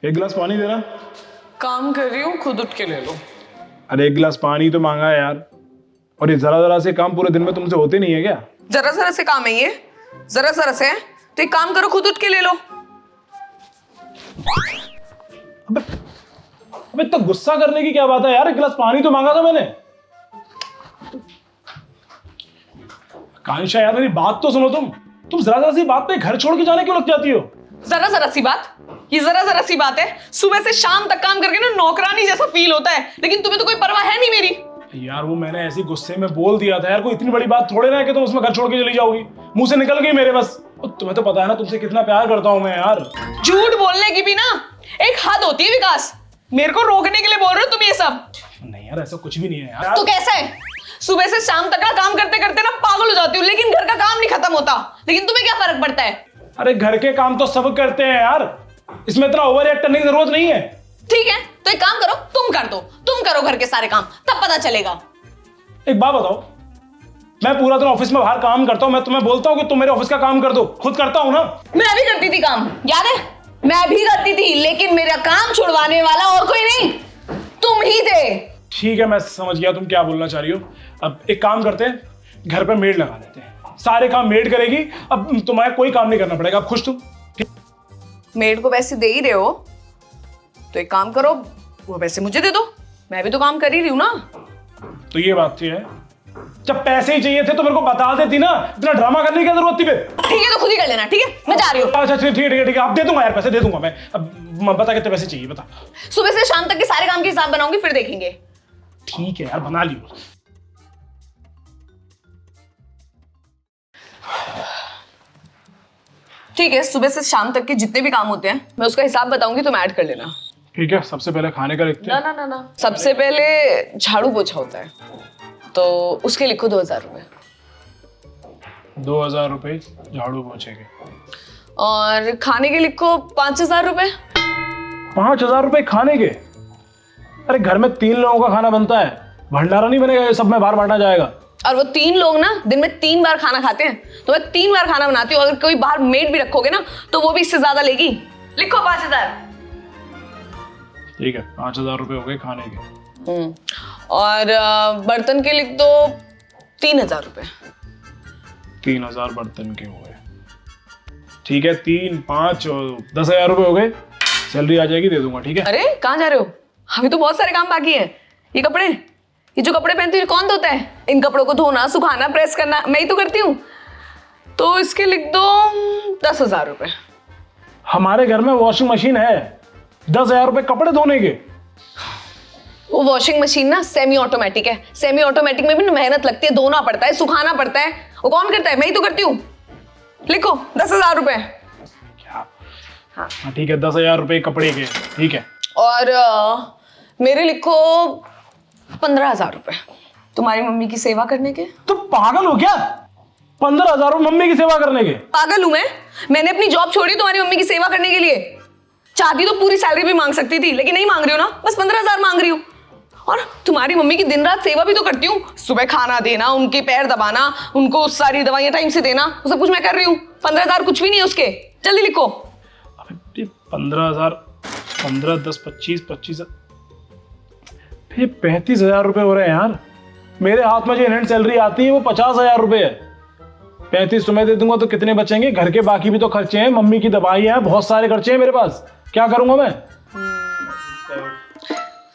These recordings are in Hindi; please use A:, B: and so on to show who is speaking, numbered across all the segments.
A: एक गिलास पानी देना।
B: काम कर रही हूँ, खुद उठ के ले लो।
A: अरे एक गिलास पानी तो मांगा है यार, और ये जरा जरा से काम पूरे दिन में तुमसे होते नहीं है क्या?
B: जरा जरा से काम है ये? जरा जरा से है तो एक काम करो, खुद उठ के ले लो।
A: अबे अबे तो गुस्सा करने की क्या बात है यार, एक गिलास पानी तो मांगा था मैंने। कांक्षा यार मेरी बात तो सुनो, तुम जरा जरा सी बात पे घर छोड़ के जाने क्यों लग जाती हो?
B: जरा जरा सी बात? ये जरा जरा सी बात है? सुबह से शाम तक काम करके ना नौकरानी जैसा फील होता है, लेकिन तुम्हें तो कोई परवाह है नहीं मेरी।
A: यार वो मैंने ऐसी गुस्से में बोल दिया था यार, कोई इतनी बड़ी बात थोड़े ना है कि तुम उसमें घर छोड़ के चली जाओगी। मुंह से निकल गई मेरे बस। तुम्हें तो पता है ना तुमसे कितना प्यार करता हूं मैं यार।
B: झूठ बोलने की भी ना एक हद होती है विकास। मेरे को रोकने के लिए बोल रहे हो तुम ये सब?
A: नहीं यार ऐसा कुछ भी नहीं है यार।
B: तो कैसा है? सुबह से शाम तक ना काम करते करते ना पागल हो जाती हूँ, लेकिन घर का काम नहीं खत्म होता। लेकिन तुम्हें क्या फर्क पड़ता है?
A: अरे घर के काम तो सब करते हैं यार, इसमें इतना ओवर एक्ट करने की जरूरत नहीं है।
B: ठीक है तो एक काम करो, तुम कर दो, तुम करो घर के सारे काम, तब पता चलेगा।
A: एक बात बताओ, मैं पूरा दिन ऑफिस में बाहर काम करता हूं, मैं तुम्हें बोलता हूं कि तुम मेरे ऑफिस का काम कर दो, खुद करता हूं ना।
B: मैं भी करती थी काम, याद है? मैं भी करती थी, लेकिन मेरा काम छुड़वाने वाला और कोई नहीं, तुम ही थे।
A: ठीक है मैं समझ गया तुम क्या बोलना चाह रही हो। अब एक काम करते हैं, घर पे मेड लगा देते हैं, सारे काम मेड करेगी, अब तुम्हारा कोई काम नहीं करना पड़ेगा। अब खुश तुम?
B: मेड को पैसे दे ही रहे हो तो एक काम करो, वो पैसे मुझे दे दो, मैं भी तो काम कर ही रही हूं ना।
A: तो ये बात थी है, जब पैसे ही चाहिए थे तो मेरे को बता देती ना, इतना ड्रामा करने की क्या जरूरत थी फिर?
B: ठीक है तो खुद ही कर लेना, ठीक है मैं जा रही हूँ।
A: अच्छा ठीक है अब दे दूंगा यार, पैसे दे दूंगा मैं। अब बता कितने पैसे चाहिए बता।
B: सुबह से शाम तक के सारे काम के हिसाब बनाऊंगी, फिर देखेंगे।
A: ठीक है यार बना लियो।
B: ठीक है, सुबह से शाम तक के जितने भी काम होते हैं मैं उसका हिसाब बताऊंगी, तुम ऐड कर लेना।
A: ठीक है सबसे पहले खाने का लिखते हैं।
B: ना सबसे पहले झाड़ू पोछा होता है, तो उसके लिखो 2000 रुपए।
A: 2000 रुपए झाड़ू पोछे के।
B: और खाने के लिखो 5000 रुपए।
A: 5000 रुपए खाने के? अरे घर में 3 लोगों का खाना बनता है, भंडारा नहीं बनेगा ये सब में बाहर बांटा जाएगा।
B: और वो 3 लोग ना दिन में 3 बार खाना खाते हैं, तो मैं 3 बार खाना बनाती हूँ। अगर कोई बाहर मेड भी रखोगे ना तो वो भी इससे ज्यादा लेगी। लिखो 5000।
A: ठीक है 5000 रुपए हो गए खाने के।
B: और बर्तन के लिख दो 3000 रुपए।
A: 3000 बर्तन के हो गए। ठीक है 3, 5 और 10,000 रुपए हो गए। सैलरी आ जाएगी दे दूंगा। ठीक है।
B: अरे कहाँ जा रहे हो? अभी तो बहुत सारे काम बाकी हैं। ये कपड़े, ये जो कपड़े पहनती हूँ कौन धोता है? इन कपड़ों को धोना, सुखाना, प्रेस करना मैं ही तो करती हूँ। तो इसके लिख दो 10,000 रुपए।
A: हमारे घर में वॉशिंग मशीन है, 10,000 रुपए कपड़े धोने के।
B: वो वॉशिंग मशीन ना सेमी ऑटोमेटिक है, सेमी ऑटोमेटिक में भी ना मेहनत लगती है, धोना पड़ता है, सुखाना पड़ता है। वो कौन करता है? मैं ही तो करती हूँ। लिखो 10,000 रुपए।
A: क्या? हाँ ठीक है 10,000 रुपए कपड़े के। ठीक है।
B: और मेरे लिखो 15,000 रुपए तुम्हारी मम्मी की सेवा करने के।
A: तुम पागल हो क्या? 15,000 मम्मी की सेवा करने के?
B: पागल हूं मैं? मैंने अपनी जॉब छोड़ी तुम्हारी मम्मी की सेवा करने के लिए। चाहती तो पूरी सैलरी भी मांग सकती थी, लेकिन नहीं मांग रही हूँ ना, बस 15,000 मांग रही हूँ। और तुम्हारी मम्मी की दिन रात सेवा भी तो करती हूँ। सुबह खाना देना, उनके पैर दबाना, उनको सारी दवाइयां टाइम से देना, वो सब कुछ मैं कर रही हूँ। 15,000 कुछ भी नहीं है उसके। जल्दी लिखो।
A: 15,000, 15, 10, 25, 25, फिर 35,000 रुपए हो रहे हैं यार। मेरे हाथ में जो इनहैंड सैलरी आती है वो 50,000 रुपए है। 35 तुम्हें दे दूंगा तो कितने बचेंगे? घर के बाकी भी तो खर्चे हैं, मम्मी की दवाई है, बहुत सारे खर्चे हैं मेरे पास। क्या करूंगा मैं?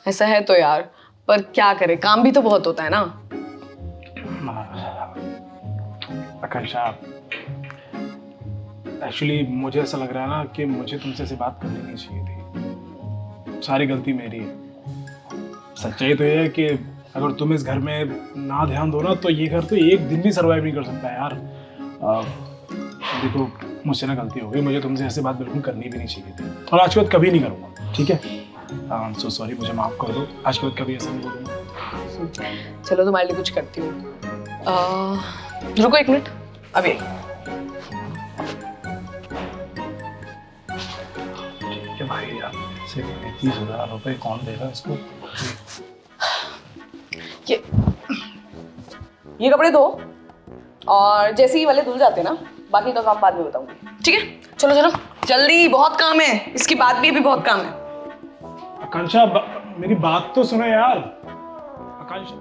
B: ऐसा है तो यार, पर क्या करे, काम भी तो बहुत होता है ना।
A: आकांक्षा, एक्चुअली मुझे ऐसा लग रहा है ना कि मुझे तुमसे ऐसी बात करनी नहीं चाहिए थी। सारी गलती मेरी है। सच्चाई तो ये है कि अगर तुम इस घर में ना ध्यान दो ना तो ये घर तो एक दिन भी सर्वाइव नहीं कर सकता यार। देखो मुझसे ना गलती हो गई, मुझे तुमसे ऐसी बात बिल्कुल करनी भी नहीं चाहिए थी, और आज के बाद कभी नहीं करूँगा। ठीक है? सो सॉरी, मुझे माफ कर दो। आज के बाद कभी ऐसा नहीं बोलूँगा।
B: चलो तुम्हारे लिए कुछ करती हूँ। रुको 1 मिनट, अभी।
A: ठीक है भाई यार, सिर्फ 35,000 रुपए कौन देगा इसको?
B: ये कपड़े धो, और जैसे ही वाले धुल जाते हैं ना, बाकी का काम बाद में बताऊंगी। ठीक है? चलो चलो। जल्दी, बहुत काम है, इसकी बात भी अभी बहुत काम है।
A: आकांक्षा मेरी बात तो सुनो यार। आकांक्षा